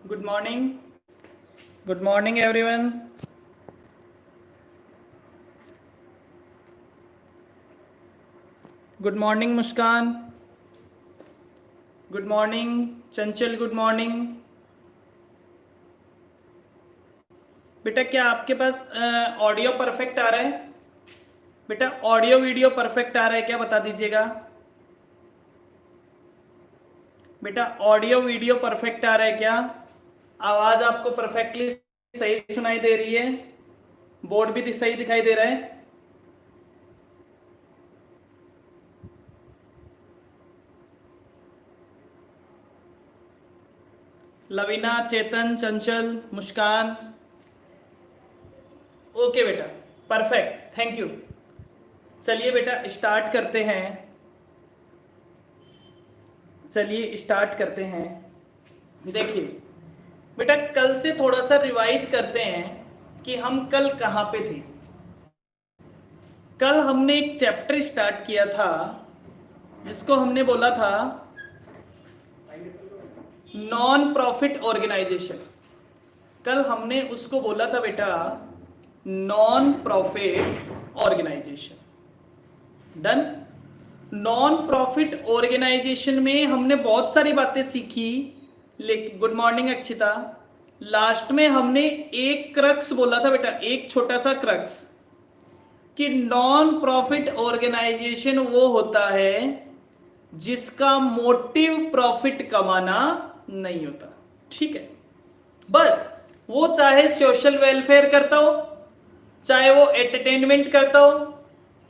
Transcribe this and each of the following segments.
Good morning. Good morning, everyone. Good morning, Muskan. Good morning, चंचल. Good morning. बेटा क्या आपके पास audio perfect आ रहा है? बेटा ऑडियो वीडियो परफेक्ट आ रहा है क्या, बता दीजिएगा. बेटा ऑडियो वीडियो परफेक्ट आ रहा है क्या? आवाज आपको परफेक्टली सही सुनाई दे रही है? बोर्ड भी सही दिखाई दे रहा है? लवीना, चेतन, चंचल, मुस्कान. ओके बेटा, परफेक्ट, थैंक यू. चलिए बेटा स्टार्ट करते हैं. चलिए स्टार्ट करते हैं. देखिए बेटा, कल से थोड़ा सा रिवाइज करते हैं कि हम कल कहाँ पे थे. कल हमने एक चैप्टर स्टार्ट किया था जिसको हमने बोला था नॉन प्रॉफिट ऑर्गेनाइजेशन. कल हमने उसको बोला था बेटा non profit organisation. Done. Non profit organisation में हमने बहुत सारी बातें सीखी. लेकिन गुड मॉर्निंग अक्षिता. लास्ट में हमने एक क्रक्स बोला था बेटा, एक छोटा सा क्रक्स, कि नॉन प्रॉफिट ऑर्गेनाइजेशन वो होता है जिसका मोटिव प्रॉफिट कमाना नहीं होता. ठीक है. बस वो चाहे सोशल वेलफेयर करता हो, चाहे वो एंटरटेनमेंट करता हो,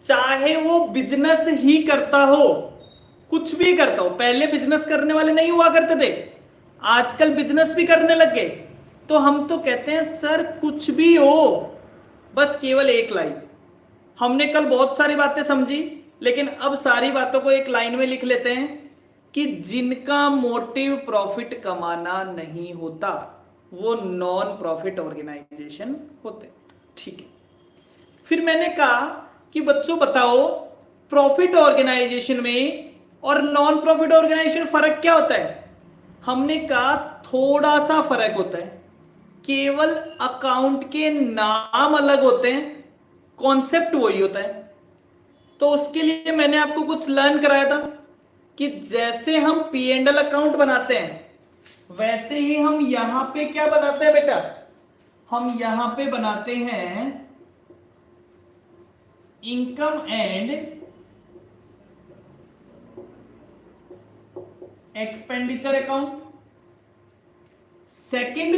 चाहे वो बिजनेस ही करता हो, कुछ भी करता हो. पहले बिजनेस करने वाले नहीं हुआ करते थे, आजकल बिजनेस भी करने लग गए. तो हम तो कहते हैं सर कुछ भी हो, बस केवल एक लाइन. हमने कल बहुत सारी बातें समझी, लेकिन अब सारी बातों को एक लाइन में लिख लेते हैं कि जिनका मोटिव प्रॉफिट कमाना नहीं होता वो नॉन प्रॉफिट ऑर्गेनाइजेशन होते. ठीक है. फिर मैंने कहा कि बच्चों बताओ प्रॉफिट ऑर्गेनाइजेशन में और नॉन प्रॉफिट ऑर्गेनाइजेशन फर्क क्या होता है. हमने कहा थोड़ा सा फर्क होता है, केवल अकाउंट के नाम अलग होते हैं, कॉन्सेप्ट वही होता है. तो उसके लिए मैंने आपको कुछ लर्न कराया था कि जैसे हम पी एंड एल अकाउंट बनाते हैं वैसे ही हम यहां पे क्या बनाते हैं बेटा, हम यहां पे बनाते हैं income and expenditure account. Second,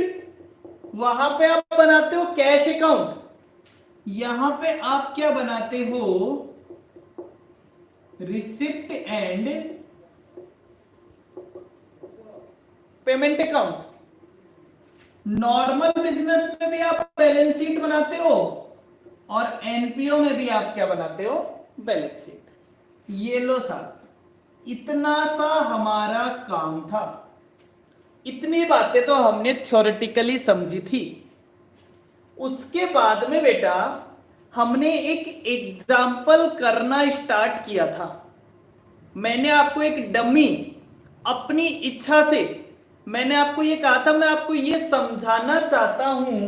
वहां पे आप बनाते हो कैश अकाउंट, यहां पे आप क्या बनाते हो, receipt and payment account. Normal business में भी आप बैलेंस शीट बनाते हो और एनपीओ में भी आप क्या बनाते हो, बैलेंस शीट. ये लो साहब, इतना सा हमारा काम था. इतनी बातें तो हमने थ्योरेटिकली समझी थी. उसके बाद में बेटा हमने एक एग्जाम्पल करना स्टार्ट किया था. मैंने आपको एक डमी अपनी इच्छा से, मैंने आपको ये कहा था मैं आपको ये समझाना चाहता हूं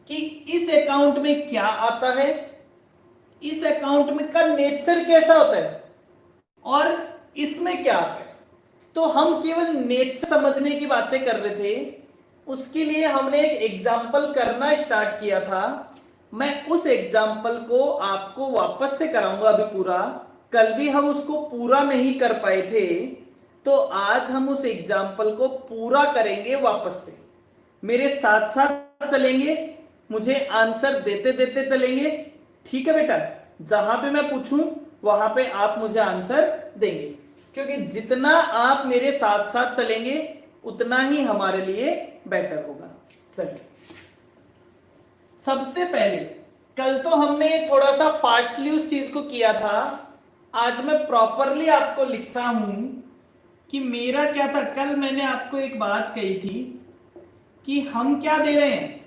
कि इस अकाउंट में क्या आता है, इस अकाउंट में का नेचर कैसा होता है और इसमें क्या आता है. तो हम केवल नेचर समझने की बातें कर रहे थे. उसके लिए हमने एक एग्जाम्पल करना स्टार्ट किया था. मैं उस एग्जाम्पल को आपको वापस से कराऊंगा अभी पूरा. कल भी हम उसको पूरा नहीं कर पाए थे, तो आज हम उस एग्जाम्पल को पूरा करेंगे वापस से. मेरे साथ साथ चलेंगे, मुझे आंसर देते देते चलेंगे. ठीक है बेटा, जहां पे मैं पूछूं वहां पे आप मुझे आंसर देंगे, क्योंकि जितना आप मेरे साथ साथ चलेंगे उतना ही हमारे लिए बेटर होगा. चलिए, सबसे पहले कल तो हमने थोड़ा सा फास्टली उस चीज को किया था. आज मैं प्रॉपरली आपको लिखता हूं कि मेरा क्या था. कल मैंने आपको एक बात कही थी कि हम क्या दे रहे हैं,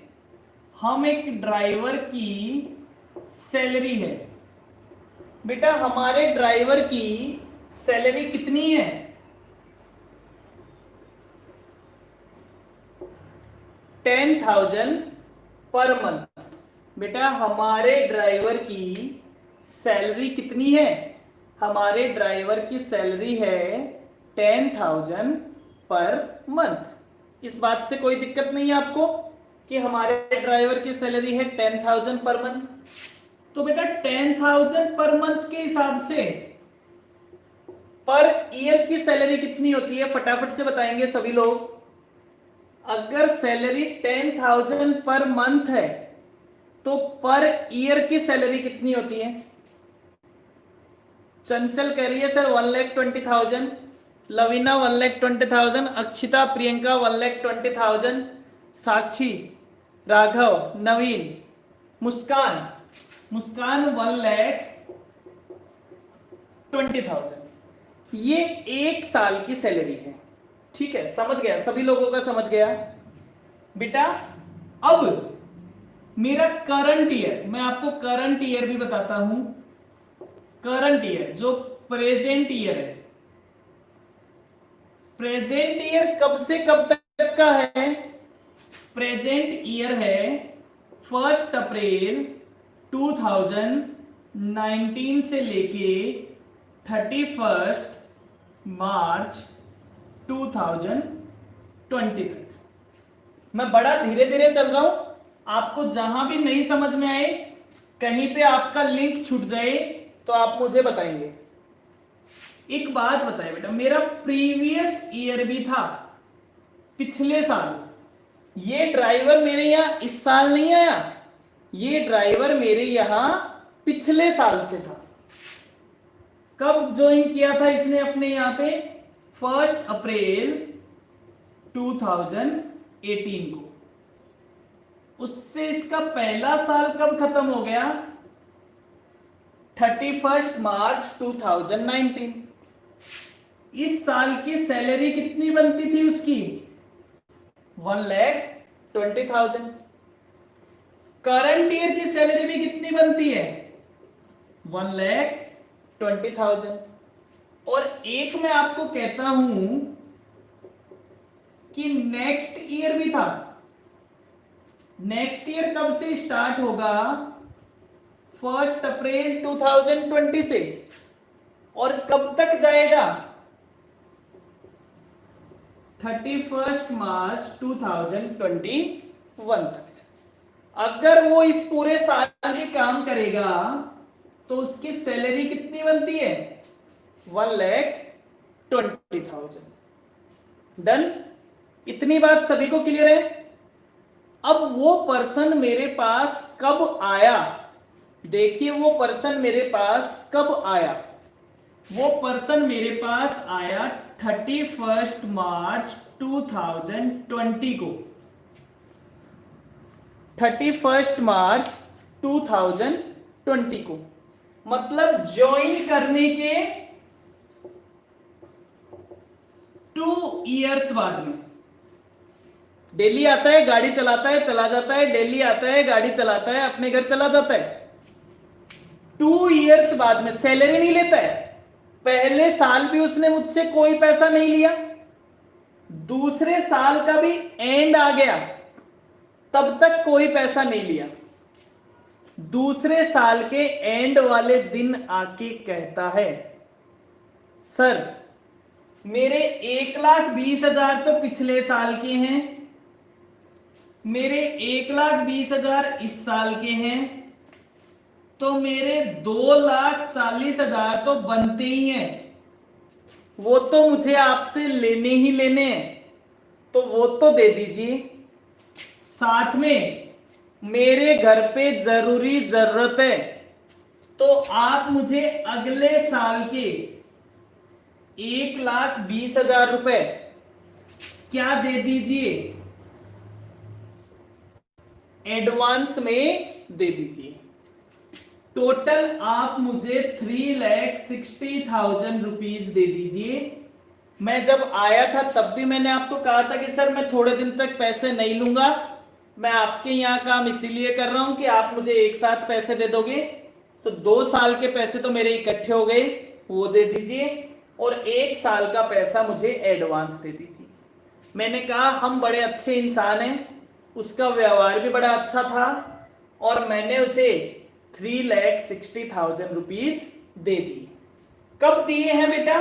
हम एक ड्राइवर की सैलरी है. बेटा हमारे ड्राइवर की सैलरी कितनी है, 10,000 पर मंथ। बेटा हमारे ड्राइवर की सैलरी कितनी है? हमारे ड्राइवर की सैलरी है 10,000 पर मंथ। इस बात से कोई दिक्कत नहीं है आपको कि हमारे ड्राइवर की सैलरी है 10,000 पर मंथ। तो बेटा 10,000 पर मंथ के हिसाब से पर ईयर की सैलरी कितनी होती है? फटाफट से बताएंगे सभी लोग। अगर सैलरी 10,000 पर मंथ है तो पर ईयर की सैलरी कितनी होती है? चंचल कह रही है सर 1,20,000, लवीना 1,20,000, अक्षिता प्रियंका 1,20,000, साक्षी राघव नवीन मुस्कान 1,20,000। ये एक साल की सैलरी है। ठीक है, समझ गया? सभी लोगों का समझ गया बेटा? अब मेरा करंट ईयर, मैं आपको करंट ईयर भी बताता हूं। करंट ईयर जो प्रेजेंट ईयर है, प्रेजेंट ईयर कब से कब तक का है? प्रेजेंट ईयर है 1 अप्रैल 2019 से लेके 31 मार्च 2020 तक। मैं बड़ा धीरे धीरे चल रहा हूं, आपको जहां भी नहीं समझ में आए, कहीं पे आपका लिंक छूट जाए तो आप मुझे बताएंगे। एक बात बताए बेटा, मेरा प्रीवियस ईयर भी था, पिछले साल। ये ड्राइवर मेरे यहां इस साल नहीं आया, ये ड्राइवर मेरे यहां पिछले साल से था। कब ज्वाइन किया था इसने अपने यहां पे? 1 अप्रैल 2018 को। उससे इसका पहला साल कब खत्म हो गया? 31 मार्च 2019। इस साल की सैलरी कितनी बनती थी उसकी? 1,20,000। करंट ईयर की सैलरी भी कितनी बनती है? 1,20,000। और एक मैं आपको कहता हूं कि नेक्स्ट ईयर भी था। नेक्स्ट ईयर कब से स्टार्ट होगा? 1 अप्रैल 2020 से, और कब तक जाएगा? 31 मार्च 2021 तक। अगर वो इस पूरे साल भी काम करेगा तो उसकी सैलरी कितनी बनती है? 1,20,000। डन? इतनी बात सभी को क्लियर है? अब वो पर्सन मेरे पास कब आया? देखिए वो पर्सन मेरे पास कब आया? वो पर्सन मेरे पास आया 31 मार्च 2020 को। 31 मार्च 2020 को, मतलब ज्वाइन करने के 2 इयर्स बाद में। डेली आता है, गाड़ी चलाता है, चला जाता है, डेली आता है, गाड़ी चलाता है, अपने घर चला जाता है। 2 इयर्स बाद में सैलरी नहीं लेता है। पहले साल भी उसने मुझसे कोई पैसा नहीं लिया, दूसरे साल का भी एंड आ गया तब तक कोई पैसा नहीं लिया। दूसरे साल के एंड वाले दिन आके कहता है, सर मेरे 1,20,000 तो पिछले साल के हैं, मेरे 1,20,000 इस साल के हैं, तो मेरे 2,40,000 तो बनते ही हैं। वो तो मुझे आपसे लेने ही लेने हैं, तो वो तो दे दीजिए। साथ में मेरे घर पे जरूरी जरूरत है, तो आप मुझे अगले साल के 1,20,000 रुपए क्या दे दीजिए? एडवांस में दे दीजिए। टोटल आप मुझे 3,60,000 रुपीज दे दीजिए। मैं जब आया था तब भी मैंने आपको कहा था कि सर मैं थोड़े दिन तक पैसे नहीं लूंगा, मैं आपके यहाँ काम इसीलिए कर रहा हूं कि आप मुझे एक साथ पैसे दे दोगे। तो 2 साल के पैसे तो मेरे इकट्ठे हो गए, वो दे दीजिए, और 1 साल का पैसा मुझे एडवांस दे दीजिए। मैंने कहा हम बड़े अच्छे इंसान हैं, उसका व्यवहार भी बड़ा अच्छा था और मैंने उसे 3,60,000 रुपीज दे दिए। कब दिए हैं बेटा?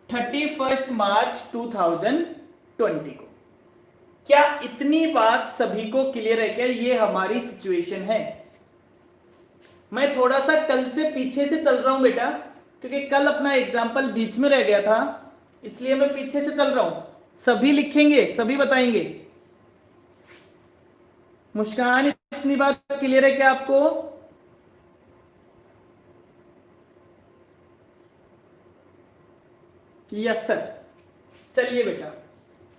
31 मार्च 2020 को। क्या इतनी बात सभी को क्लियर है? क्या ये हमारी सिचुएशन है? मैं थोड़ा सा कल से पीछे से चल रहा हूं बेटा, क्योंकि कल अपना एग्जाम्पल बीच में रह गया था, इसलिए मैं पीछे से चल रहा हूं। सभी लिखेंगे, सभी बताएंगे। मुस्कान, इतनी बात क्लियर है क्या आपको? Yes sir. चलिए बेटा,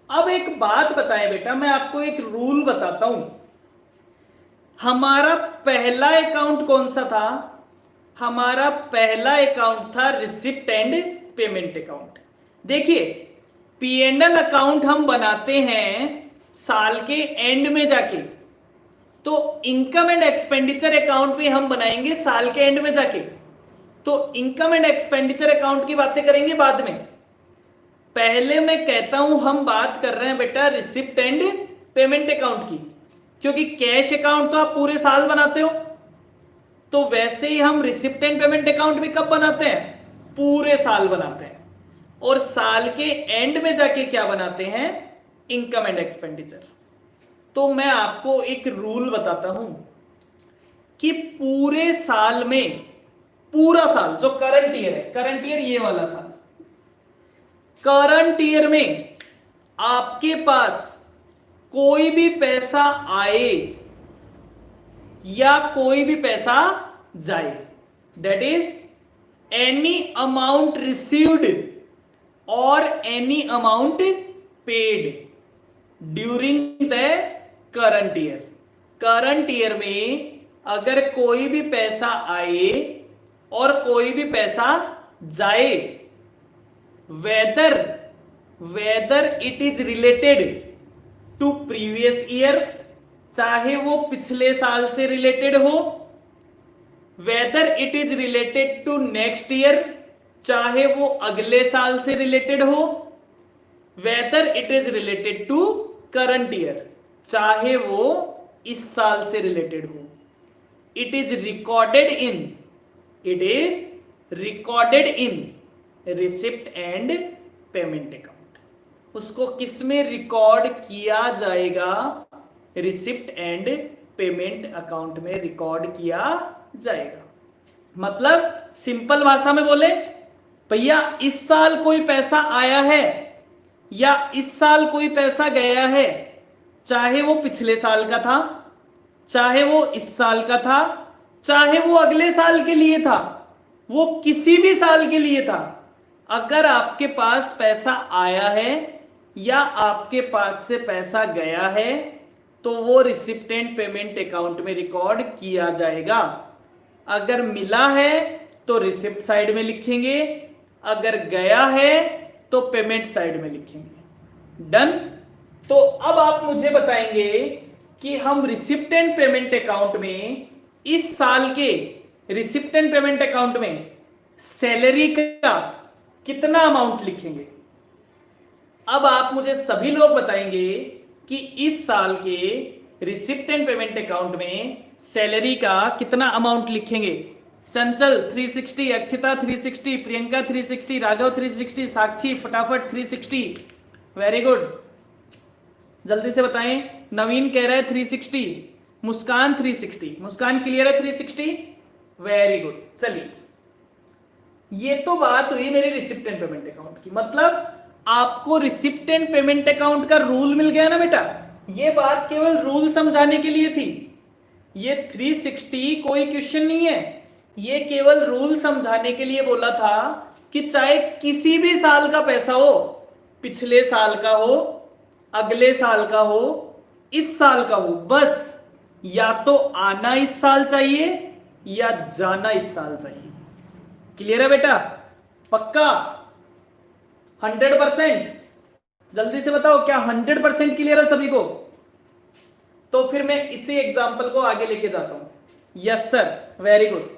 अब एक बात बताएं बेटा, मैं आपको एक रूल बताता हूं। हमारा पहला अकाउंट कौन सा था? हमारा पहला अकाउंट था रिसिप्ट एंड पेमेंट अकाउंट। देखिए, पी एंड एल अकाउंट हम बनाते हैं साल के एंड में जाके, तो इनकम एंड एक्सपेंडिचर अकाउंट भी हम बनाएंगे साल के एंड में जाके। तो इनकम एंड एक्सपेंडिचर अकाउंट की बातें करेंगे बाद में। पहले मैं कहता हूं हम बात कर रहे हैं बेटा रिसिप्ट एंड पेमेंट अकाउंट की, क्योंकि कैश अकाउंट तो आप पूरे साल बनाते हो, तो वैसे ही हम रिसिप्ट एंड पेमेंट अकाउंट भी कब बनाते हैं? पूरे साल बनाते हैं। और साल के एंड में जाके क्या बनाते हैं? Income and expenditure. तो मैं आपको एक रूल बताता हूं कि पूरे साल में, पूरा साल जो करंट ईयर है, करंट ईयर ये वाला साल, करंट ईयर में आपके पास कोई भी पैसा आए या कोई भी पैसा जाए, that is any amount received और any amount paid during the current year. Current year में अगर कोई भी पैसा आए और कोई भी पैसा जाए, whether it is related to previous year, चाहे वो पिछले साल से रिलेटेड हो, whether it is related to next year, चाहे वो अगले साल से रिलेटेड हो, whether it is related to current year, चाहे वो इस साल से रिलेटेड हो, it is recorded in receipt and payment account. उसको किस में रिकॉर्ड किया जाएगा? रिसिप्ट एंड पेमेंट अकाउंट में रिकॉर्ड किया जाएगा। मतलब सिंपल भाषा में बोले, भैया इस साल कोई पैसा आया है या इस साल कोई पैसा गया है, चाहे वो पिछले साल का था, चाहे वो इस साल का था, चाहे वो अगले साल के लिए था, वो किसी भी साल के लिए था, अगर आपके पास पैसा आया है या आपके पास से पैसा गया है तो वो रिसिप्ट एंड पेमेंट अकाउंट में रिकॉर्ड किया जाएगा। अगर मिला है तो रिसिप्ट साइड में लिखेंगे, अगर गया है तो पेमेंट साइड में लिखेंगे। डन। तो अब आप मुझे बताएंगे कि हम रिसिप्ट एंड पेमेंट अकाउंट में इस साल के रिसिप्ट एंड पेमेंट अकाउंट में सैलरी का कितना अमाउंट लिखेंगे। अब आप मुझे सभी लोग बताएंगे कि इस साल के रिसिप्ट एंड पेमेंट अकाउंट में सैलरी का कितना अमाउंट लिखेंगे। चंचल 360, अक्षिता 360, प्रियंका 360, राघव 360, साक्षी फटाफट 360। वेरी गुड, जल्दी से बताएं। नवीन कह रहा है 360, मुस्कान 360, मुस्कान क्लियर है 360। Very good. चलिए, ये तो बात हुई मेरे रिसिप्ट एंड पेमेंट अकाउंट की। मतलब आपको रिसिप्ट एंड पेमेंट अकाउंट का रूल मिल गया ना बेटा। ये बात केवल रूल समझाने के लिए थी, ये 360 कोई क्वेश्चन नहीं है, ये केवल रूल समझाने के लिए बोला था कि चाहे किसी भी साल का पैसा हो, पिछले साल का हो, अगले साल का हो, इस साल का हो, बस या तो आना इस साल चाहिए या जाना इस साल चाहिए। क्लियर है बेटा? पक्का 100%? जल्दी से बताओ, क्या 100% क्लियर है सभी को? तो फिर मैं इसी एग्जांपल को आगे लेके जाता हूं। यस सर, वेरी गुड,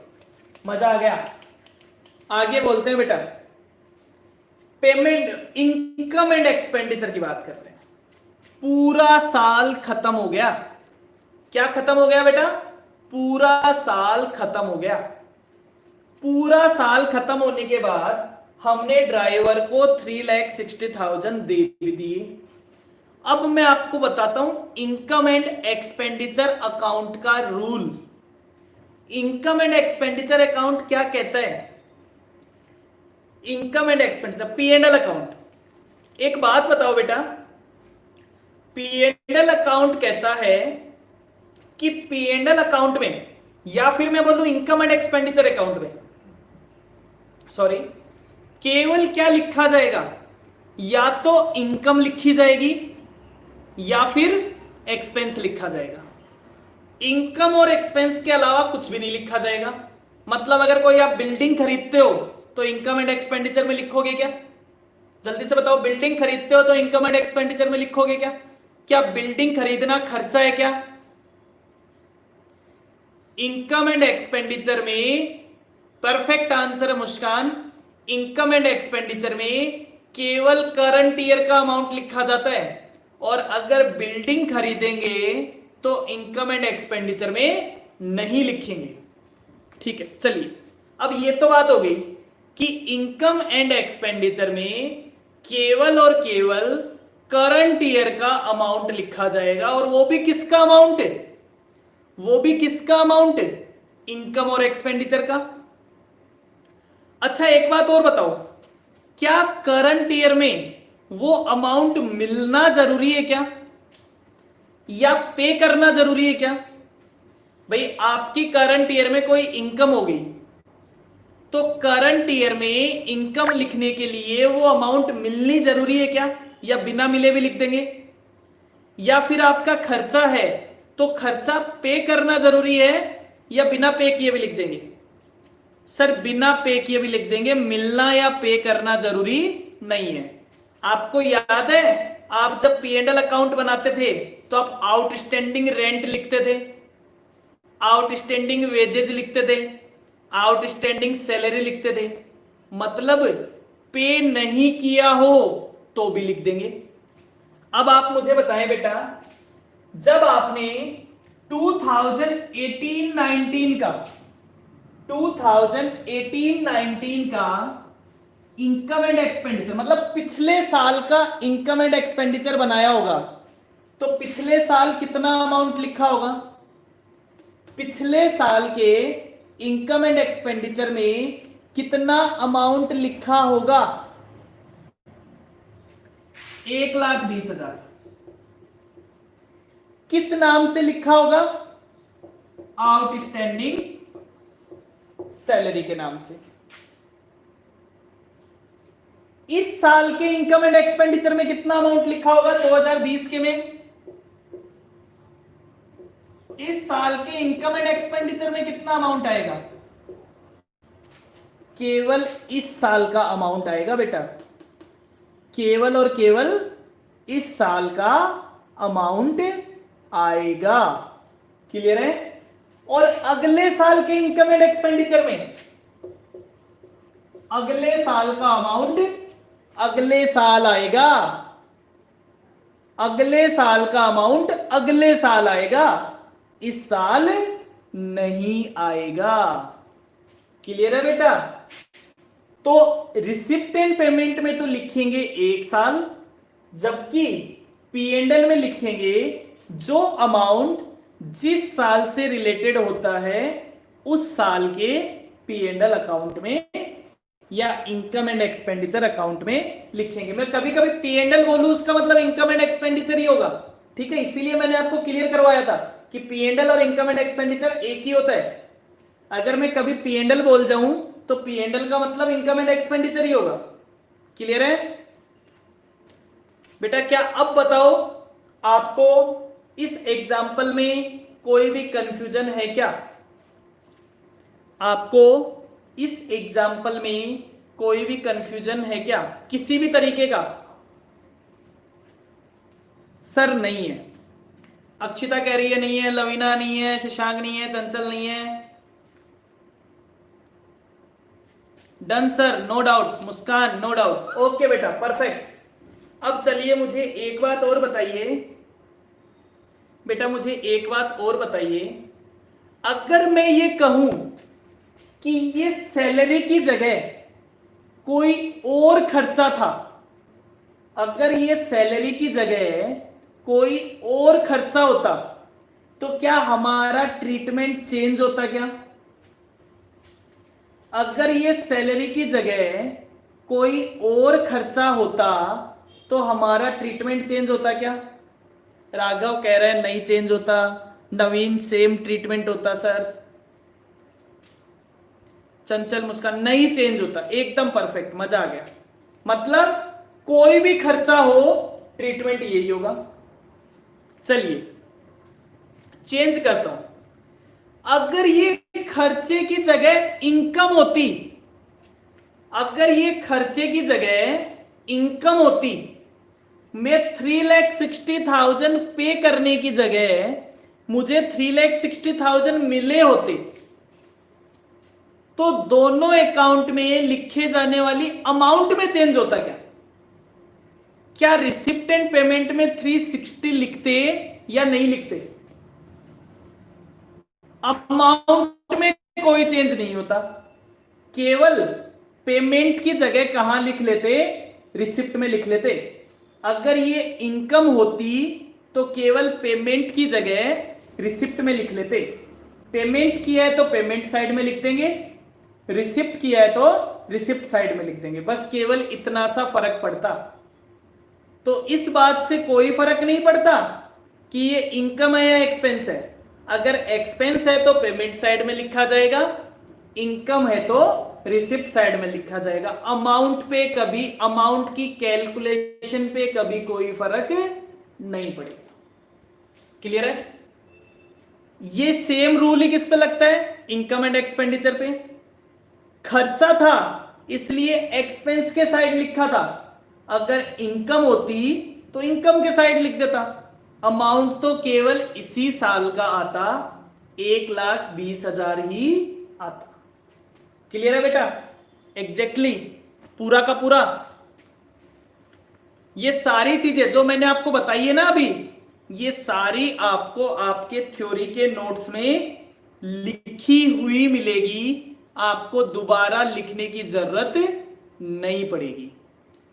मजा आ गया। आगे बोलते हैं बेटा, पेमेंट इनकम एंड एक्सपेंडिचर की बात करते हैं। पूरा साल खत्म हो गया। क्या खत्म हो गया बेटा? पूरा साल खत्म हो गया। पूरा साल खत्म होने के बाद हमने ड्राइवर को 3,60,000 दे दिए। अब मैं आपको बताता हूं इनकम एंड एक्सपेंडिचर अकाउंट का rule. Income and expenditure account क्या कहता है? Income and expenditure P and L account. एक बात बताओ बेटा, पी एंड एल अकाउंट कहता है कि पी एंड एल अकाउंट में, या फिर मैं बोलूं इनकम एंड एक्सपेंडिचर अकाउंट में, सॉरी, केवल क्या लिखा जाएगा? या तो इनकम लिखी जाएगी या फिर एक्सपेंस लिखा जाएगा। इनकम और एक्सपेंस के अलावा कुछ भी नहीं लिखा जाएगा। मतलब अगर कोई आप बिल्डिंग खरीदते हो तो इनकम एंड एक्सपेंडिचर में लिखोगे क्या? जल्दी से बताओ, बिल्डिंग खरीदते हो तो इनकम एंड एक्सपेंडिचर में लिखोगे क्या? क्या बिल्डिंग खरीदना खर्चा है क्या? इनकम एंड एक्सपेंडिचर में परफेक्ट आंसर है मुस्कान। इनकम एंड एक्सपेंडिचर में केवल करंट ईयर का अमाउंट लिखा जाता है, और अगर बिल्डिंग खरीदेंगे तो इनकम एंड एक्सपेंडिचर में नहीं लिखेंगे। ठीक है, चलिए अब ये तो बात हो गई कि इनकम एंड एक्सपेंडिचर में केवल और केवल करंट ईयर का अमाउंट लिखा जाएगा, और वो भी किसका अमाउंट है? वो भी किसका अमाउंट है? इनकम और एक्सपेंडिचर का। अच्छा एक बात और बताओ, क्या करंट ईयर में वो अमाउंट मिलना जरूरी है क्या, या पे करना जरूरी है क्या? भाई आपकी करंट ईयर में कोई इनकम होगी तो करंट ईयर में इनकम लिखने के लिए वो अमाउंट मिलनी जरूरी है क्या, या बिना मिले भी लिख देंगे? या फिर आपका खर्चा है तो खर्चा पे करना जरूरी है, या बिना पे किए भी लिख देंगे? सर बिना पे किए भी लिख देंगे, मिलना या पे करना जरूरी नहीं है। आपको याद है आप जब पी एंड एल अकाउंट बनाते थे तो आप आउटस्टैंडिंग रेंट लिखते थे, आउटस्टैंडिंग वेजेज लिखते थे, आउटस्टैंडिंग सैलरी लिखते थे। मतलब पे नहीं किया हो तो भी लिख देंगे। अब आप मुझे बताएं बेटा, जब आपने 2018-19 का 2018-19 का इनकम एंड एक्सपेंडिचर, मतलब पिछले साल का इनकम एंड एक्सपेंडिचर बनाया होगा, तो पिछले साल कितना अमाउंट लिखा होगा? पिछले साल के इनकम एंड एक्सपेंडिचर में कितना अमाउंट लिखा होगा? 1,20,000। किस नाम से लिखा होगा? आउटस्टैंडिंग सैलरी के नाम से। इस साल के इनकम एंड एक्सपेंडिचर में कितना अमाउंट लिखा होगा 2020 के में? इस साल के इनकम एंड एक्सपेंडिचर में कितना अमाउंट आएगा? केवल इस साल का अमाउंट आएगा बेटा, केवल और केवल इस साल का अमाउंट आएगा। क्लियर है? और अगले साल के इनकम एंड एक्सपेंडिचर में अगले साल का अमाउंट अगले साल आएगा, अगले साल का अमाउंट अगले साल आएगा, इस साल नहीं आएगा। क्लियर है बेटा? तो रिसिप्ट एंड पेमेंट में तो लिखेंगे एक साल, जबकि पी एंड एल में लिखेंगे जो अमाउंट जिस साल से रिलेटेड होता है उस साल के पी एंड एल अकाउंट में या इनकम एंड एक्सपेंडिचर अकाउंट में लिखेंगे। मैं कभी कभी पी एंड एल बोलूं उसका मतलब इनकम एंड एक्सपेंडिचर ही होगा। ठीक है, इसीलिए मैंने आपको क्लियर करवाया था कि पी एंड एल और इनकम एंड एक्सपेंडिचर एक ही होता है। अगर मैं कभी पी एंड एल बोल जाऊं तो पी एंड एल का मतलब इनकम एंड एक्सपेंडिचर ही होगा। क्लियर है बेटा? क्या अब बताओ आपको इस एग्जाम्पल में कोई भी कंफ्यूजन है क्या? आपको इस एग्जाम्पल में कोई भी कंफ्यूजन है क्या किसी भी तरीके का? सर नहीं है। अक्षिता कह रही है नहीं है, लवीना नहीं है, शशांक नहीं है, चंचल नहीं है। Done sir, no doubts. Muskan no doubts. Okay बेटा, परफेक्ट। अब चलिए मुझे एक बात और बताइए बेटा, मुझे एक बात और बताइए, अगर मैं ये कहूं कि ये सैलरी की जगह कोई और खर्चा था, अगर ये सैलरी की जगह कोई और खर्चा होता तो क्या हमारा ट्रीटमेंट चेंज होता क्या? अगर ये सैलरी की जगह कोई और खर्चा होता तो हमारा ट्रीटमेंट चेंज होता क्या? राघव कह रहे हैं नहीं चेंज होता, नवीन सेम ट्रीटमेंट होता सर, चंचल मुस्कान नहीं चेंज होता, एकदम परफेक्ट, मजा आ गया। मतलब कोई भी खर्चा हो ट्रीटमेंट यही होगा। चलिए चेंज करता हूं, अगर ये खर्चे की जगह इनकम होती, अगर ये खर्चे की जगह इनकम होती, मैं 3,60,000 पे करने की जगह मुझे 3,60,000 मिले होते, तो दोनों अकाउंट में लिखे जाने वाली अमाउंट में चेंज होता क्या? क्या रिसिप्ट एंड पेमेंट में 360 लिखते या नहीं लिखते? अमाउंट में कोई चेंज नहीं होता, केवल पेमेंट की जगह कहां लिख लेते? रिसिप्ट में लिख लेते। अगर ये इनकम होती तो केवल पेमेंट की जगह रिसिप्ट में लिख लेते। पेमेंट किया है तो पेमेंट साइड में लिख देंगे, रिसिप्ट किया है तो रिसिप्ट साइड में लिख देंगे, बस केवल इतना सा फर्क पड़ता। तो इस बात से कोई फर्क नहीं पड़ता कि ये इनकम है या एक्सपेंस है। अगर एक्सपेंस है तो पेमेंट साइड में लिखा जाएगा, इनकम है तो रिसिप्ट साइड में लिखा जाएगा। अमाउंट पे कभी, अमाउंट की कैलकुलेशन पे कभी कोई फर्क नहीं पड़ेगा। क्लियर है? ये सेम रूल ही किस पे लगता है? इनकम एंड एक्सपेंडिचर पे। खर्चा था इसलिए एक्सपेंस के साइड लिखा था, अगर इनकम होती तो इनकम के साइड लिख देता। अमाउंट तो केवल इसी साल का आता, 1,20,000 ही आता। क्लियर है बेटा? एग्जैक्टली पूरा का पूरा। ये सारी चीजें जो मैंने आपको बताई है ना अभी, ये सारी आपको आपके थ्योरी के नोट्स में लिखी हुई मिलेगी, आपको दोबारा लिखने की जरूरत नहीं पड़ेगी।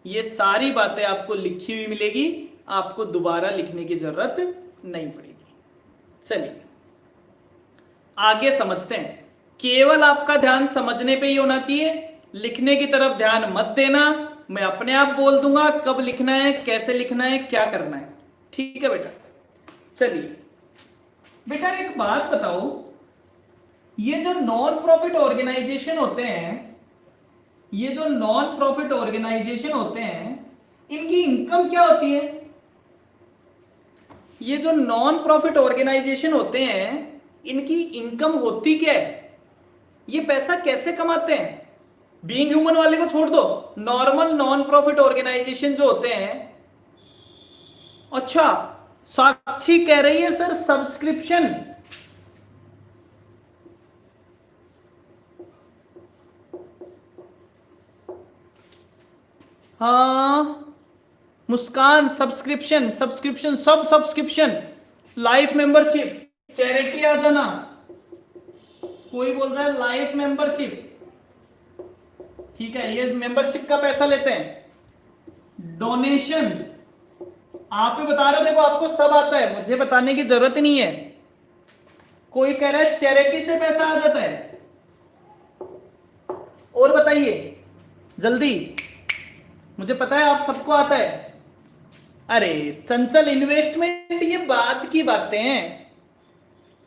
ये सारी बातें आपको लिखी हुई मिलेगी, आपको दोबारा लिखने की जरूरत नहीं पड़ेगी। चलिए आगे समझते हैं। केवल आपका ध्यान समझने पे ही होना चाहिए, लिखने की तरफ ध्यान मत देना। मैं अपने आप बोल दूंगा कब लिखना है, कैसे लिखना है, क्या करना है। ठीक है बेटा? चलिए बेटा एक बात बताओ, ये जो नॉन प्रॉफिट ऑर्गेनाइजेशन होते हैं, ये जो नॉन प्रॉफिट ऑर्गेनाइजेशन होते हैं, इनकी इनकम क्या होती है? ये जो नॉन प्रॉफिट ऑर्गेनाइजेशन होते हैं, इनकी इनकम होती क्या है? ये पैसा कैसे कमाते हैं? बीइंग ह्यूमन वाले को छोड़ दो, नॉर्मल नॉन प्रॉफिट ऑर्गेनाइजेशन जो होते हैं। अच्छा साक्षी कह रही है सर सब्सक्रिप्शन। हाँ मुस्कान सब्सक्रिप्शन, सब्सक्रिप्शन सब सब्सक्रिप्शन, लाइफ मेंबरशिप, चैरिटी आ जाना। कोई बोल रहा है लाइफ मेंबरशिप, ठीक है, ये मेंबरशिप का पैसा लेते हैं। डोनेशन आप ही बता रहे हो, देखो आपको सब आता है, मुझे बताने की जरूरत नहीं है। कोई कह रहा है चैरिटी से पैसा आ जाता है, और बताइए जल्दी, मुझे पता है आप सबको आता है। अरे चंचल इन्वेस्टमेंट ये बाद की बातें हैं,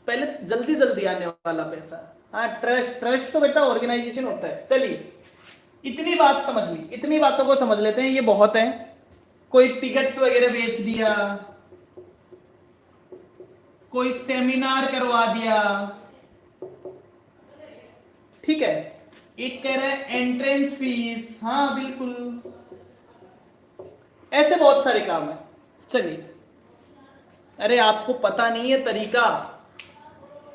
पहले जल्दी जल्दी आने वाला पैसा। हाँ ट्रस्ट, ट्रस्ट तो बेटा ऑर्गेनाइजेशन होता है। चलिए इतनी बात समझ ली, इतनी बातों को समझ लेते हैं, ये बहुत है। कोई टिकट्स वगैरह बेच दिया, कोई सेमिनार करवा दिया, ठीक है। एक कह रहा है एंट्रेंस फीस, हाँ बिल्कुल, ऐसे बहुत सारे काम है। चलिए अरे आपको पता नहीं है तरीका,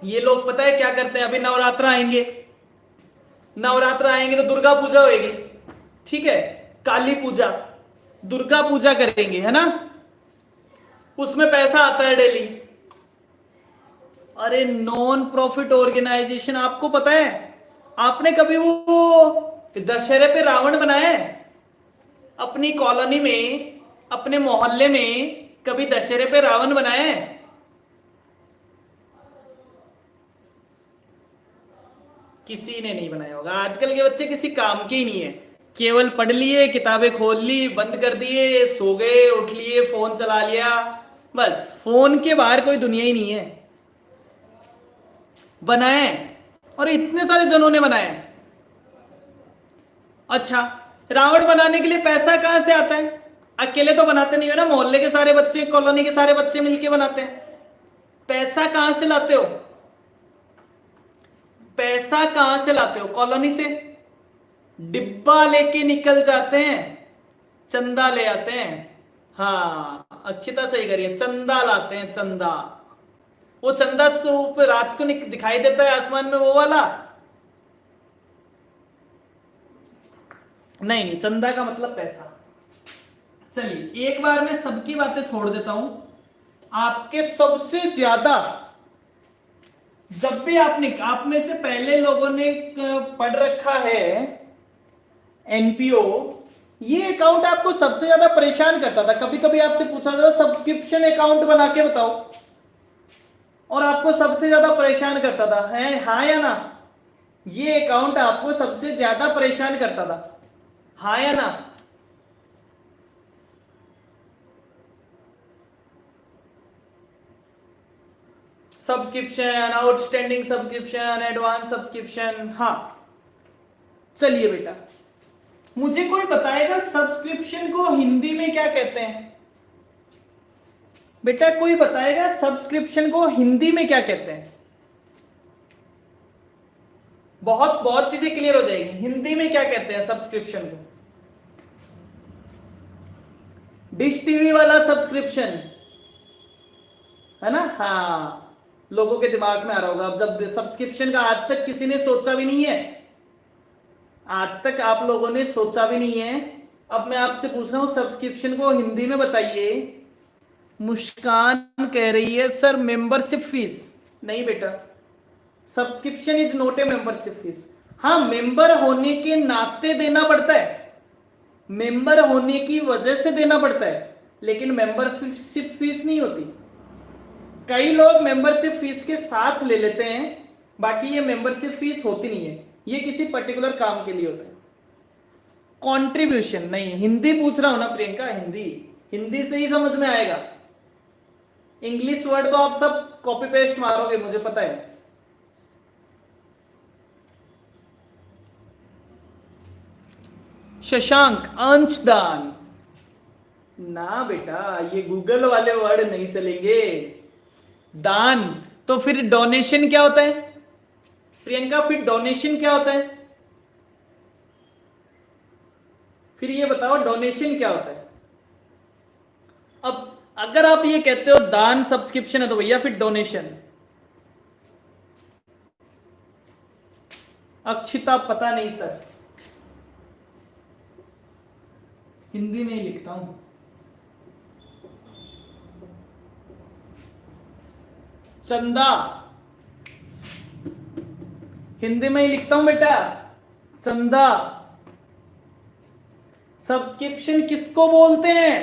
ये लोग पता है क्या करते हैं, अभी नवरात्र आएंगे, नवरात्र आएंगे तो दुर्गा पूजा होगी, ठीक है, काली पूजा, दुर्गा पूजा करेंगे, है ना, उसमें पैसा आता है डेली। अरे नॉन प्रॉफिट ऑर्गेनाइजेशन, आपको पता है, आपने कभी वो दशहरे पे रावण बनाया है? अपनी कॉलोनी में, अपने मोहल्ले में कभी दशहरे पे रावण बनाया है? किसी ने नहीं बनाया होगा। आजकल के बच्चे किसी काम के ही नहीं है, केवल पढ़ लिए, किताबें खोल ली, बंद कर दिए, सो गए, उठ लिए, फोन चला लिया, बस फोन के बाहर कोई दुनिया ही नहीं है। बनाया है, और इतने सारे जनों ने बनाया है। अच्छा, रावण बनाने के लिए पैसा कहां से आता है? अकेले तो बनाते नहीं हो ना, मोहल्ले के सारे बच्चे, कॉलोनी के सारे बच्चे मिलके बनाते हैं। पैसा कहां से लाते हो? पैसा कहां से लाते हो? कॉलोनी से डिब्बा लेके निकल जाते हैं, चंदा ले आते हैं। हाँ, अच्छी तरह सही करिए, चंदा लाते हैं, चंदा। वो चंदा सूप रात को दिखाई देता है आसमान में, वो वाला नहीं, नहीं, चंदा का मतलब पैसा। चलिए एक बार मैं सबकी बातें छोड़ देता हूं। आपके सबसे ज्यादा, जब भी आपने, आप में से पहले लोगों ने पढ़ रखा है एनपीओ, ये अकाउंट आपको सबसे ज्यादा परेशान करता था। कभी कभी आपसे पूछा था सब्सक्रिप्शन अकाउंट बना के बताओ, और आपको सबसे ज्यादा परेशान करता था, है हाँ या ना? ये अकाउंट आपको सबसे ज्यादा परेशान करता था, हाँ या ना? Subscription, outstanding subscription, advance subscription, हाँ। चलिए बेटा, मुझे कोई बताएगा सब्सक्रिप्शन को हिंदी में क्या कहते हैं? बेटा कोई बताएगा सब्सक्रिप्शन को हिंदी में क्या कहते हैं? बहुत बहुत चीजें क्लियर हो जाएगी। हिंदी में क्या कहते हैं सब्सक्रिप्शन को? डिश टीवी वाला सब्सक्रिप्शन, है ना? हाँ, लोगों के दिमाग में आ रहा होगा। अब जब सब्सक्रिप्शन का आज तक किसी ने सोचा भी नहीं है, आज तक आप लोगों ने सोचा भी नहीं है। अब मैं आपसे पूछ रहा हूं सब्सक्रिप्शन को हिंदी में बताइए। मुस्कान कह रही है सर मेंबरशिप फीस। नहीं बेटा, subscription is not a membership fees. हाँ, मेंबर होने के नाते देना पड़ता है, मेंबर होने की वजह से देना पड़ता है, लेकिन मेंबरशिप फीस नहीं होती। कई लोग मेंबरशिप फीस के साथ ले लेते हैं, बाकी ये मेंबरशिप फीस होती नहीं है, ये किसी पर्टिकुलर काम के लिए होता है। कंट्रीब्यूशन नहीं, हिंदी पूछ रहा हूं ना प्रियंका, हिंदी, हिंदी से ही समझ में आएगा। इंग्लिश वर्ड तो आप सब कॉपी पेस्ट मारोगे, मुझे पता है। शशांक, अंशदान ना बेटा, ये गूगल वाले वर्ड नहीं चलेंगे। दान तो फिर डोनेशन क्या होता है प्रियंका? फिर डोनेशन क्या होता है? फिर ये बताओ डोनेशन क्या होता है? अब अगर आप ये कहते हो दान सब्सक्रिप्शन है, तो भैया फिर डोनेशन। अक्षिता पता नहीं सर, हिंदी में ही लिखता हूं। चंदा हिंदी में ही लिखता हूं बेटा, चंदा। सब्सक्रिप्शन किसको बोलते हैं?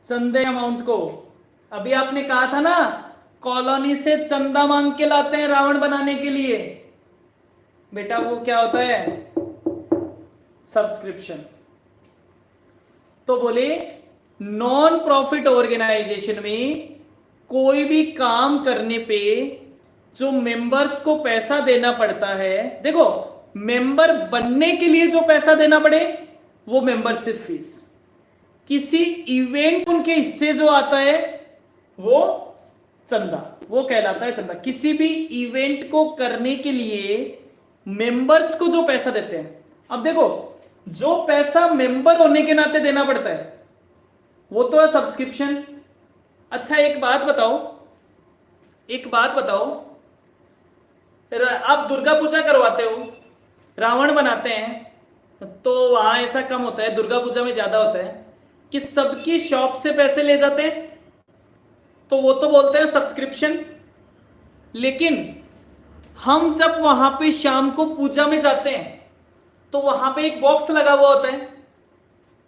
चंदे अमाउंट को। अभी आपने कहा था ना, कॉलोनी से चंदा मांग के लाते हैं रावण बनाने के लिए, बेटा वो क्या होता है? सब्सक्रिप्शन। तो बोले नॉन प्रॉफिट ऑर्गेनाइजेशन में कोई भी काम करने पे जो मेंबर्स को पैसा देना पड़ता है, देखो मेंबर बनने के लिए जो पैसा देना पड़े वो मेंबरशिप फीस, किसी इवेंट उनके हिस्से जो आता है वो चंदा, वो कहलाता है चंदा। किसी भी इवेंट को करने के लिए मेंबर्स को जो पैसा देते हैं, अब देखो जो पैसा मेंबर होने के नाते देना पड़ता है वो तो है सब्सक्रिप्शन। अच्छा एक बात बताओ, एक बात बताओ, आप दुर्गा पूजा करवाते हो, रावण बनाते हैं, तो वहां ऐसा कम होता है, दुर्गा पूजा में ज्यादा होता है कि सबकी शॉप से पैसे ले जाते हैं, तो वो तो बोलते हैं सब्सक्रिप्शन। लेकिन हम जब वहां पे शाम को पूजा में जाते हैं तो वहां पे एक बॉक्स लगा हुआ होता है,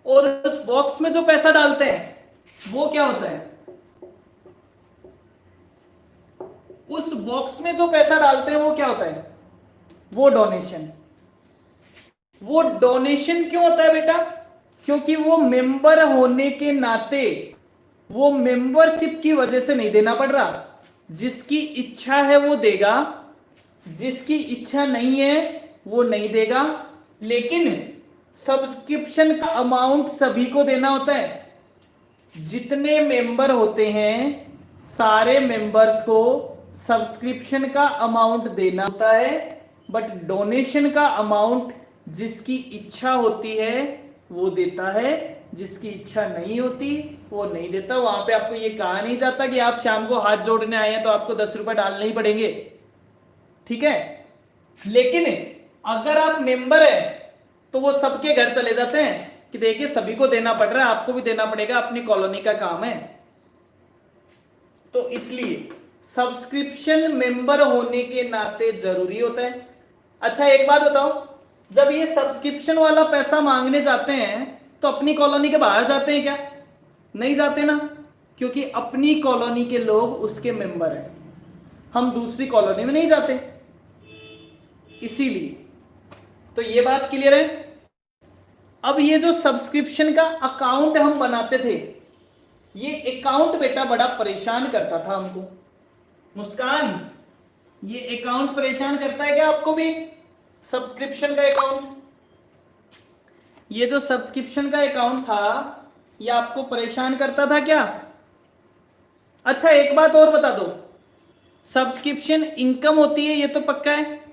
और उस बॉक्स में जो पैसा डालते हैं वो क्या होता है, उस बॉक्स में जो पैसा डालते हैं वो क्या होता है, वो डोनेशन। वो डोनेशन क्यों होता है बेटा, क्योंकि वो मेंबर होने के नाते, वो मेंबरशिप की वजह से नहीं देना पड़ रहा। जिसकी इच्छा है वो देगा, जिसकी इच्छा नहीं है वो नहीं देगा। लेकिन सब्सक्रिप्शन का अमाउंट सभी को देना होता है। जितने मेंबर होते हैं सारे मेंबर्स को सब्सक्रिप्शन का अमाउंट देना होता है, बट डोनेशन का अमाउंट जिसकी इच्छा होती है वो देता है, जिसकी इच्छा नहीं होती वो नहीं देता। वहां पे आपको ये कहा नहीं जाता कि आप शाम को हाथ जोड़ने आए हैं तो आपको 10 रुपए डालने ही पड़ेंगे, ठीक है। लेकिन अगर आप मेंबर है तो वो सबके घर चले जाते हैं कि देखिए सभी को देना पड़ रहा है, आपको भी देना पड़ेगा, अपनी कॉलोनी का काम है। तो इसलिए सब्सक्रिप्शन मेंबर होने के नाते जरूरी होता है। अच्छा एक बात बताओ, जब ये सब्सक्रिप्शन वाला पैसा मांगने जाते हैं तो अपनी कॉलोनी के बाहर जाते हैं क्या, नहीं जाते ना, क्योंकि अपनी कॉलोनी के लोग उसके मेंबर हैं, हम दूसरी कॉलोनी में नहीं जाते, इसीलिए। तो ये बात क्लियर है। अब ये जो सब्सक्रिप्शन का अकाउंट हम बनाते थे, ये अकाउंट बेटा बड़ा परेशान करता था हमको। मुस्कान, ये अकाउंट परेशान करता है क्या आपको भी, सब्सक्रिप्शन का अकाउंट? ये जो सब्सक्रिप्शन का अकाउंट था ये आपको परेशान करता था क्या? अच्छा एक बात और बता दो, सब्सक्रिप्शन इनकम होती है ये तो पक्का है,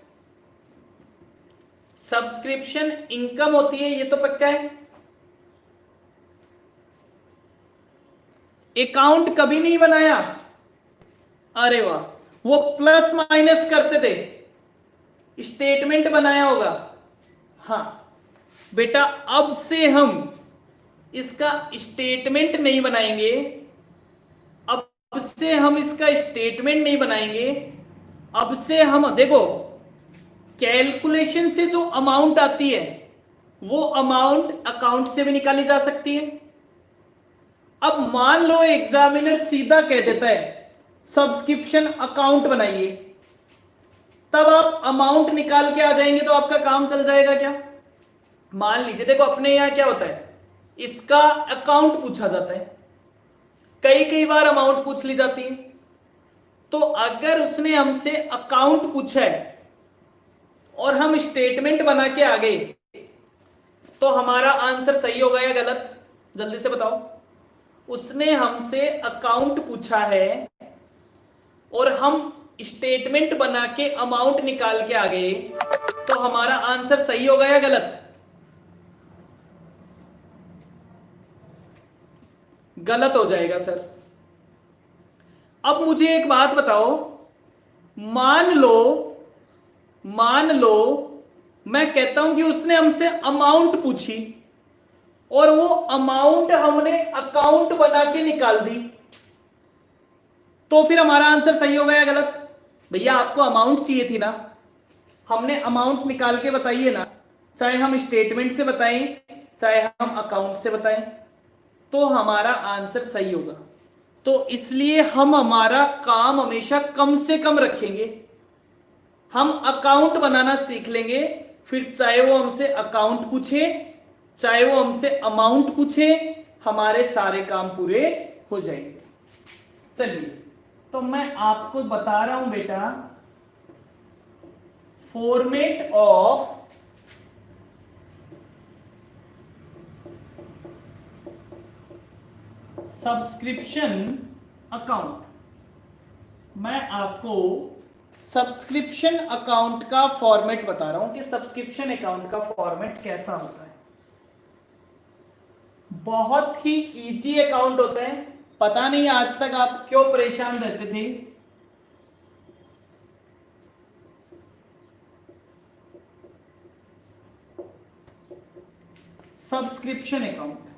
सब्सक्रिप्शन इनकम होती है ये तो पक्का है। अकाउंट कभी नहीं बनाया? अरे वाह, वो प्लस माइनस करते थे, स्टेटमेंट बनाया होगा। हाँ बेटा, अब से हम इसका स्टेटमेंट नहीं बनाएंगे, अब से हम इसका स्टेटमेंट नहीं बनाएंगे। अब से हम देखो, कैलकुलेशन से जो अमाउंट आती है वो अमाउंट अकाउंट से भी निकाली जा सकती है। अब मान लो एग्जामिनर सीधा कह देता है सब्सक्रिप्शन अकाउंट बनाइए, तब आप अमाउंट निकाल के आ जाएंगे तो आपका काम चल जाएगा क्या? मान लीजिए देखो अपने यहां क्या होता है, इसका अकाउंट पूछा जाता है, कई कई बार अमाउंट पूछ ली जाती है। तो अगर उसने हमसे अकाउंट पूछा है और हम स्टेटमेंट बना के आ गए तो हमारा आंसर सही होगा या गलत, जल्दी से बताओ। उसने हमसे अकाउंट पूछा है और हम स्टेटमेंट बना के अमाउंट निकाल के आ गए तो हमारा आंसर सही होगा या गलत? गलत हो जाएगा सर। अब मुझे एक बात बताओ, मान लो मैं कहता हूं कि उसने हमसे अमाउंट पूछी और वो अमाउंट हमने अकाउंट बना के निकाल दी, तो फिर हमारा आंसर सही होगा या गलत? भैया आपको अमाउंट चाहिए थी ना, हमने अमाउंट निकाल के बताइए ना, चाहे हम स्टेटमेंट से बताएं चाहे हम अकाउंट से बताएं, तो हमारा आंसर सही होगा। तो इसलिए हम हमारा काम हमेशा कम से कम रखेंगे, हम अकाउंट बनाना सीख लेंगे, फिर चाहे वो हमसे अकाउंट पूछे चाहे वो हमसे अमाउंट पूछे, हमारे सारे काम पूरे हो जाएंगे। चलिए तो मैं आपको बता रहा हूं बेटा, फॉर्मेट ऑफ सब्सक्रिप्शन अकाउंट। मैं आपको सब्सक्रिप्शन अकाउंट का फॉर्मेट बता रहा हूं कि सब्सक्रिप्शन अकाउंट का फॉर्मेट कैसा होता है। बहुत ही इजी अकाउंट होता है, पता नहीं आज तक आप क्यों परेशान रहते थे। Subscription account.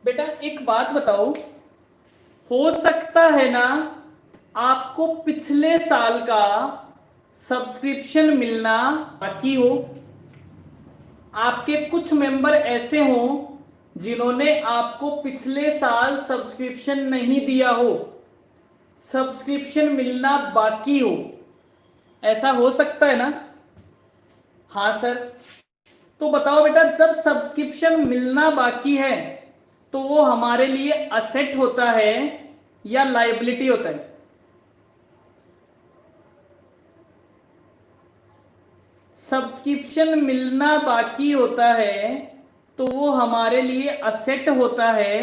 बेटा एक बात बताओ, हो सकता है ना आपको पिछले साल का सब्सक्रिप्शन मिलना बाकी हो। आपके कुछ मेंबर ऐसे हो जिन्होंने आपको पिछले साल सब्सक्रिप्शन नहीं दिया हो, सब्सक्रिप्शन मिलना बाकी हो, ऐसा हो सकता है ना? हाँ सर। तो बताओ बेटा, जब सब्सक्रिप्शन मिलना बाकी है तो वो हमारे लिए असेट होता है या लायबिलिटी होता है? सब्सक्रिप्शन मिलना बाकी होता है तो वो हमारे लिए असेट होता है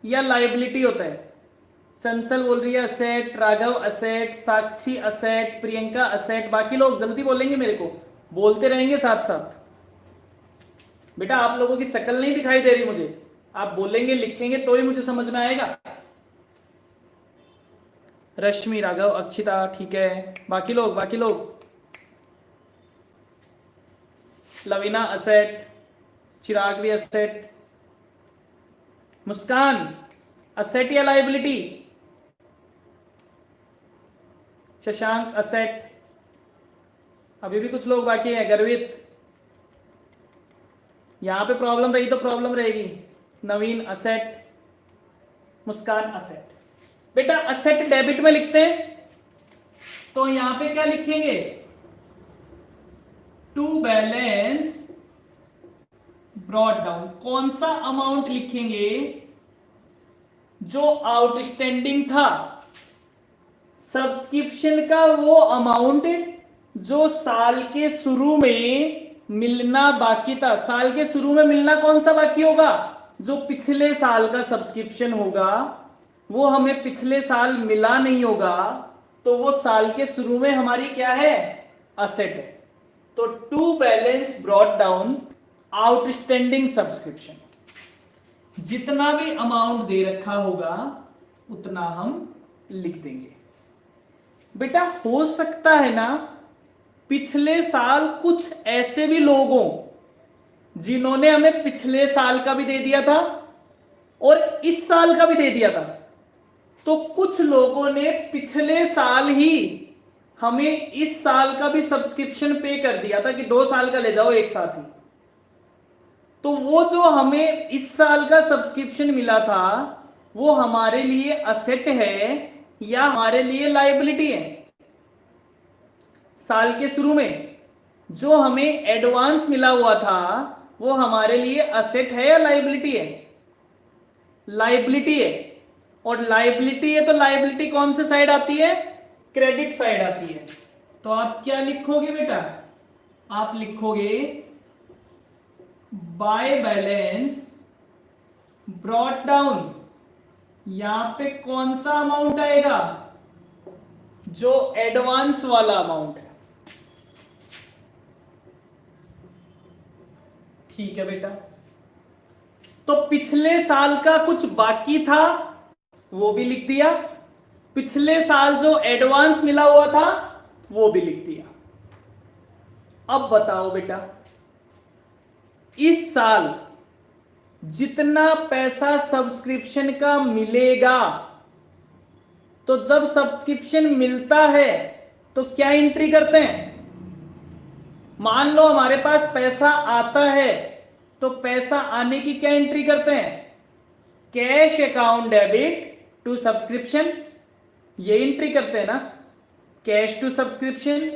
या लायबिलिटी होता है? चंचल बोल रही है असेट, राघव असेट, साक्षी असेट, प्रियंका असेट। बाकी लोग जल्दी बोलेंगे, मेरे को बोलते रहेंगे साथ साथ। बेटा आप लोगों की शक्ल नहीं दिखाई दे रही मुझे, आप बोलेंगे लिखेंगे तो ही मुझे समझ में आएगा। रश्मि, राघव, अक्षिता, ठीक है। बाकी लोग लवीना असेट, चिराग भी असेट, मुस्कान असेट या लायबिलिटी? शशांक असेट। अभी भी कुछ लोग बाकी हैं। गर्वित, यहां पे प्रॉब्लम रही तो प्रॉब्लम रहेगी। Naveen asset, Muskan asset. बेटा असेट डेबिट में लिखते हैं तो यहां पे क्या लिखेंगे? To balance brought down. कौन सा अमाउंट लिखेंगे? जो आउटस्टैंडिंग था सब्सक्रिप्शन का, वो अमाउंट जो साल के शुरू में मिलना बाकी था। साल के शुरू में मिलना कौन सा बाकी होगा? जो पिछले साल का सब्सक्रिप्शन होगा, वो हमें पिछले साल मिला नहीं होगा, तो वो साल के शुरू में हमारी क्या है? असेट है। तो to balance brought down outstanding subscription. जितना भी अमाउंट दे रखा होगा उतना हम लिख देंगे। बेटा हो सकता है ना पिछले साल कुछ ऐसे भी लोग हों जिन्होंने हमें पिछले साल का भी दे दिया था और इस साल का भी दे दिया था। तो कुछ लोगों ने पिछले साल ही हमें इस साल का भी सब्सक्रिप्शन पे कर दिया था कि 2 साल का ले जाओ एक साथ ही। तो वो जो हमें इस साल का सब्सक्रिप्शन मिला था वो हमारे लिए असेट है या हमारे लिए लायबिलिटी है? साल के शुरू में जो हमें एडवांस मिला हुआ था वो हमारे लिए असेट है या लायबिलिटी है? लायबिलिटी है। और लायबिलिटी है तो लायबिलिटी कौन से साइड आती है? क्रेडिट साइड आती है। तो आप क्या लिखोगे बेटा? आप लिखोगे बाय बैलेंस ब्रॉट डाउन। यहां पे कौन सा अमाउंट आएगा? जो एडवांस वाला अमाउंट है। ठीक है बेटा। तो पिछले साल का कुछ बाकी था वो भी लिख दिया, पिछले साल जो एडवांस मिला हुआ था वो भी लिख दिया। अब बताओ बेटा, इस साल जितना पैसा सब्सक्रिप्शन का मिलेगा, तो जब सब्सक्रिप्शन मिलता है तो क्या एंट्री करते हैं? मान लो हमारे पास पैसा आता है तो पैसा आने की क्या एंट्री करते हैं? Cash account debit to subscription, ये एंट्री करते हैं ना, कैश टू सब्सक्रिप्शन।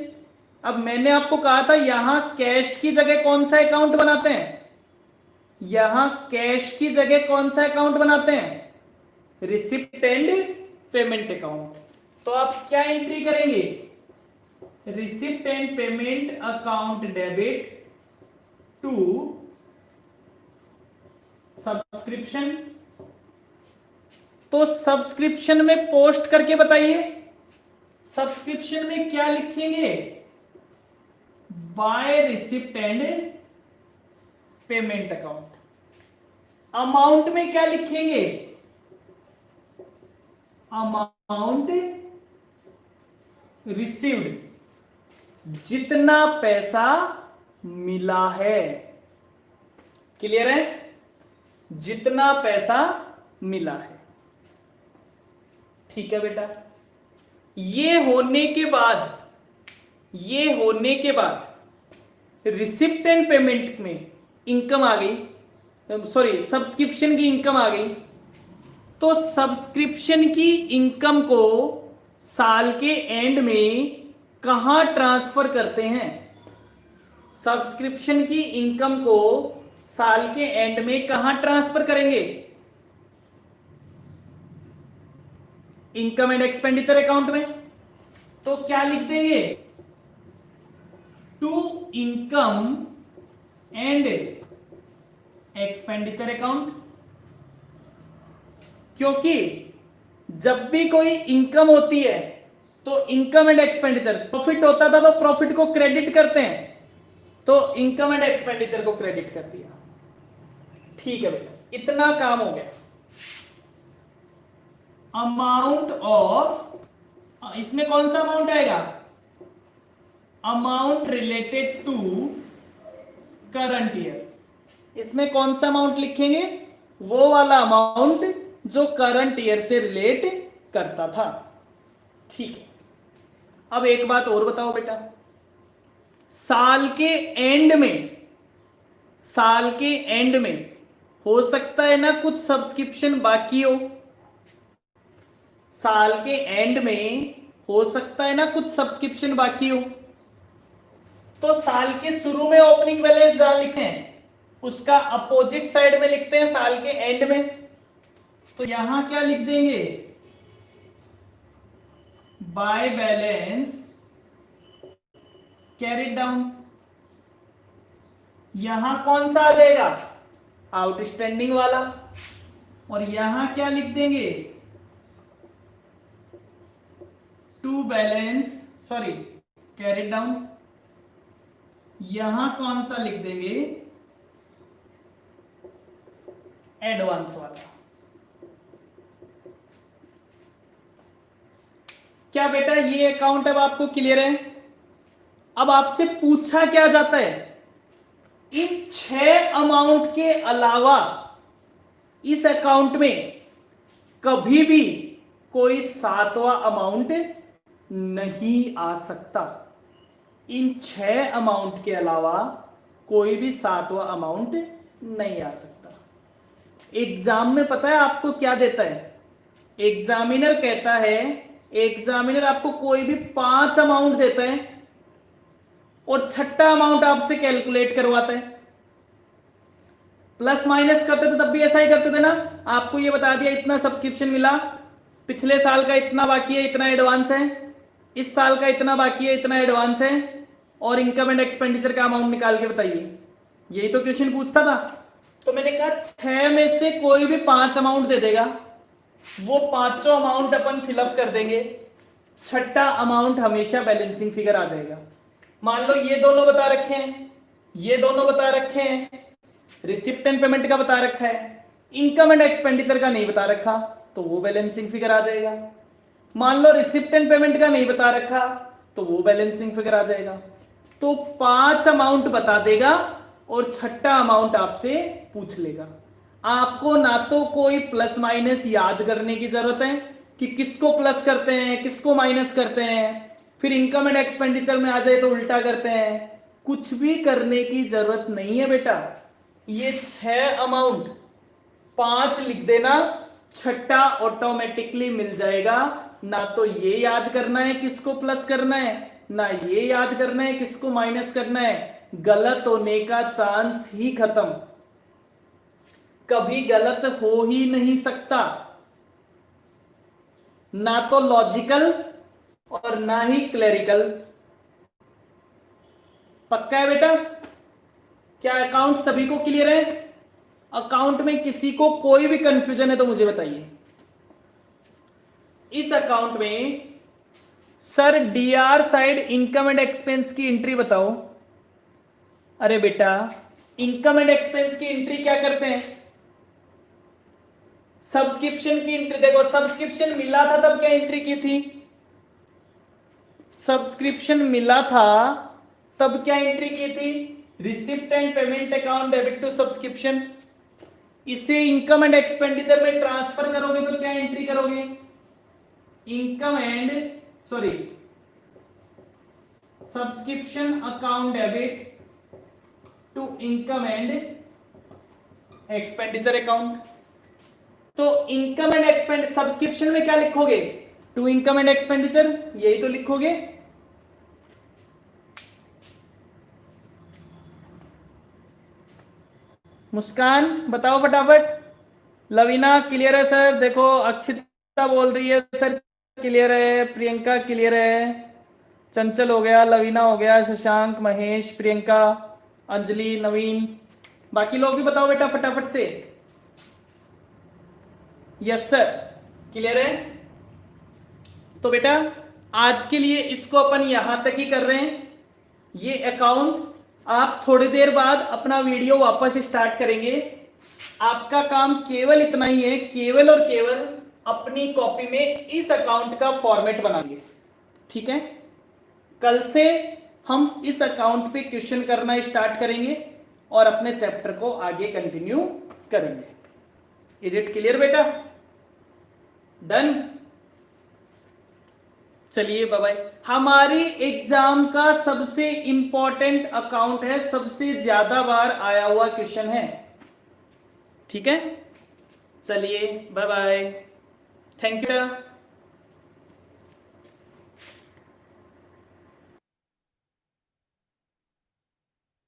अब मैंने आपको कहा था यहां कैश की जगह कौन सा अकाउंट बनाते हैं? यहां कैश की जगह कौन सा अकाउंट बनाते हैं? Receipt and payment account. तो आप क्या एंट्री करेंगे? Receipt and payment account debit to subscription. तो सब्सक्रिप्शन में पोस्ट करके बताइए, सब्सक्रिप्शन में क्या लिखेंगे? By receipt and payment account. Amount में क्या लिखेंगे? अमाउंट रिसीव्ड, जितना पैसा मिला है। क्लियर है? जितना पैसा मिला है। ठीक है बेटा। ये होने के बाद रिसिप्ट एंड पेमेंट में इनकम आ गई, सॉरी सब्सक्रिप्शन की इनकम आ गई। तो सब्सक्रिप्शन की इनकम को साल के एंड में कहां ट्रांसफर करते हैं? सब्सक्रिप्शन की इनकम को साल के एंड में कहां ट्रांसफर करेंगे? इनकम एंड एक्सपेंडिचर अकाउंट में। तो क्या लिख देंगे? To income and expenditure account. क्योंकि जब भी कोई इनकम होती है तो इनकम एंड एक्सपेंडिचर, प्रॉफिट होता था तो प्रॉफिट को क्रेडिट करते हैं, तो इनकम एंड एक्सपेंडिचर को क्रेडिट कर दिया। ठीक है बेटा, इतना काम हो गया। अमाउंट ऑफ, इसमें कौन सा अमाउंट आएगा? Amount related to current year. इसमें कौन सा अमाउंट लिखेंगे? वो वाला अमाउंट जो करंट ईयर से रिलेट करता था। ठीक है। अब एक बात और बताओ बेटा, साल के एंड में हो सकता है ना कुछ सब्सक्रिप्शन बाकी हो। साल के एंड में हो सकता है ना कुछ सब्सक्रिप्शन बाकी हो। तो साल के शुरू में ओपनिंग बैलेंस जहां लिखते हैं उसका अपोजिट साइड में लिखते हैं साल के एंड में। तो यहां क्या लिख देंगे? By balance carried down. यहां कौन सा आ जाएगा? आउटस्टैंडिंग वाला। और यहां क्या लिख देंगे? To balance, sorry carried down. यहां कौन सा लिख देंगे? एडवांस वाला। क्या बेटा ये अकाउंट अब आपको क्लियर है? अब आपसे पूछा क्या जाता है, इन 6 अमाउंट के अलावा इस अकाउंट में कभी भी कोई 7वां अमाउंट नहीं आ सकता। इन 6 अमाउंट के अलावा कोई भी 7वां अमाउंट नहीं आ सकता। एग्जाम में पता है आपको क्या देता है? एग्जामिनर कहता है, एग्जामिनर आपको कोई भी 5 अमाउंट देता है और छठा अमाउंट आपसे कैलकुलेट करवाता है। प्लस माइनस करते थे तब भी ऐसा ही करते थे ना। आपको ये बता दिया इतना सब्सक्रिप्शन मिला, पिछले साल का इतना बाकी है, इतना एडवांस है, इस साल का इतना बाकी है, इतना एडवांस है, और इनकम एंड एक्सपेंडिचर का अमाउंट निकाल के बताइए। यही तो क्वेश्चन पूछता था। तो मैंने कहा 6 में से कोई भी 5 अमाउंट दे देगा, वो पांचों अमाउंट अपन फिलअप कर देंगे, छठा अमाउंट हमेशा बैलेंसिंग फिगर आ जाएगा। मान लो ये दोनों बता रखे हैं, ये दोनों बता रखे हैं, रिसिप्ट एंड पेमेंट का बता रखा है, इनकम एंड एक्सपेंडिचर का नहीं बता रखा, तो वो बैलेंसिंग फिगर आ जाएगा। मान लो रिसिप्ट एंड पेमेंट का नहीं बता रखा, तो वो बैलेंसिंग फिगर आ जाएगा। तो 5 अमाउंट बता देगा और छठा अमाउंट आपसे पूछ लेगा। आपको ना तो कोई प्लस माइनस याद करने की जरूरत है कि किसको प्लस करते हैं किसको माइनस करते हैं, फिर इनकम एंड एक्सपेंडिचर में आ जाए तो उल्टा करते हैं, कुछ भी करने की जरूरत नहीं है बेटा। ये 6 अमाउंट 5 लिख देना, छठा ऑटोमेटिकली मिल जाएगा। ना तो ये याद करना है किसको प्लस करना है, ना ये याद करना है किसको माइनस करना है। गलत होने का चांस ही खत्म। कभी गलत हो ही नहीं सकता, ना तो लॉजिकल और ना ही क्लरिकल। पक्का है बेटा? क्या अकाउंट सभी को क्लियर है? अकाउंट में किसी को कोई भी कंफ्यूजन है तो मुझे बताइए। इस अकाउंट में sir DR side income and expense की एंट्री बताओ। अरे बेटा, इनकम एंड एक्सपेंस की एंट्री क्या करते हैं? सब्सक्रिप्शन की एंट्री। देखो, सब्सक्रिप्शन मिला था तब क्या एंट्री की थी? सब्सक्रिप्शन मिला था तब क्या एंट्री की थी? Receipt and payment account debit to subscription. इसे इनकम एंड एक्सपेंडिचर में ट्रांसफर करोगे तो क्या एंट्री करोगे? Income and sorry subscription account debit to income and expenditure account. तो इनकम एंड एक्सपेंड सब्सक्रिप्शन में क्या लिखोगे? टू इनकम एंड एक्सपेंडिचर, यही तो लिखोगे। मुस्कान बताओ फटाफट। लवीना क्लियर है सर? देखो अक्षिता बोल रही है सर क्लियर है, प्रियंका क्लियर है, चंचल हो गया, लवीना हो गया, शशांक, महेश, प्रियंका, अंजलि, नवीन। बाकी लोग भी बताओ बेटा फटाफट से। यस सर, क्लियर है? तो बेटा आज के लिए इसको अपन यहां तक ही कर रहे हैं। ये अकाउंट आप थोड़ी देर बाद अपना वीडियो वापस स्टार्ट करेंगे। आपका काम केवल इतना ही है, केवल और केवल अपनी कॉपी में इस अकाउंट का फॉर्मेट बनाएंगे। ठीक है? कल से हम इस अकाउंट पे क्वेश्चन करना स्टार्ट करेंगे और अपने चैप्टर को आगे कंटिन्यू करेंगे। इज इट क्लियर बेटा? डन? चलिए बाय बाय। हमारी एग्जाम का सबसे इंपॉर्टेंट अकाउंट है, सबसे ज्यादा बार आया हुआ क्वेश्चन है। ठीक है? चलिए बाय बाय, थैंक यू।